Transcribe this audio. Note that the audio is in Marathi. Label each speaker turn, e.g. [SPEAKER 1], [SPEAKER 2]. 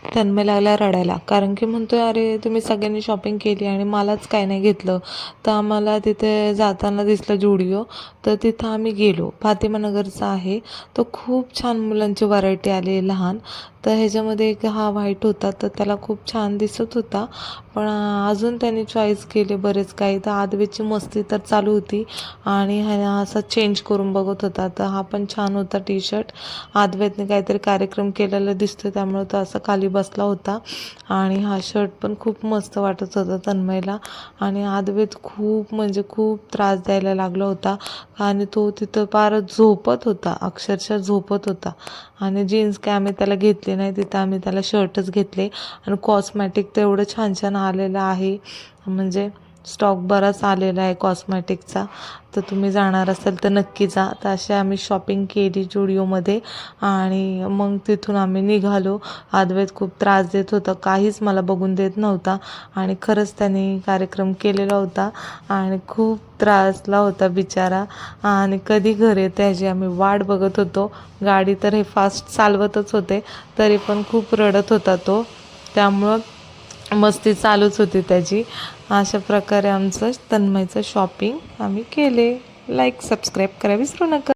[SPEAKER 1] तन्मय लागला रडायला, कारण की म्हणतोय अरे तुम्ही सगळ्यांनी शॉपिंग केली आणि मलाच काय नाही घेतलं. तर आम्हाला तिथे जाताना दिसलं जुडिओ, तर तिथं आम्ही गेलो. फातिमानगरचा आहे. तो खूप छान मुलांची व्हरायटी आली लहान. तर ह्याच्यामध्ये एक हा व्हाईट होता, तर त्याला खूप छान दिसत होता. पण अजून त्यांनी चॉईस केले बरेच काही. तर आदवेची मस्ती तर चालू होती आणि हा असा चेंज करून बघत होता. तर हा पण छान होता टी शर्ट. आदवेतने काहीतरी कार्यक्रम केलेला दिसतो, त्यामुळे तो असा खाली बसला होता. आणि हा शर्ट पण खूप मस्त वाटत होता तन्मयला. आणि आदवेत खूप म्हणजे खूप त्रास द्यायला लागला होता आणि तो तिथं फार झोपत होता, अक्षरशः झोपत होता. आणि जीन्स काय आम्ही त्याला घेतली नाही, तिथं आम्ही त्याला शर्टच घेतले. आणि कॉस्मॅटिक तर एवढं छान छान आलेलं आहे, म्हणजे स्टॉक बराच आलेला आहे कॉस्मॅटिकचा. तर तुम्ही जाणार असाल तर नक्की जा. तर अशी आम्ही शॉपिंग केली जुडिओमध्ये आणि मग तिथून आम्ही निघालो. अद्वैत खूप त्रास देत होता, काहीच मला बघून देत नव्हता. आणि खरंच त्याने कार्यक्रम केलेला होता आणि खूप त्रासला होता बिचारा. आणि कधी घर येते ह्याची आम्ही वाट बघत होतो. गाडी तर हे फास्ट चालवतच होते, तरी पण खूप रडत होता तो. त्यामुळं मस्ती चालूच होती त्याची. अशा प्रकारे आमचं तन्मयचं शॉपिंग आम्ही केले. लाईक सबस्क्राईब करा विसरू नका.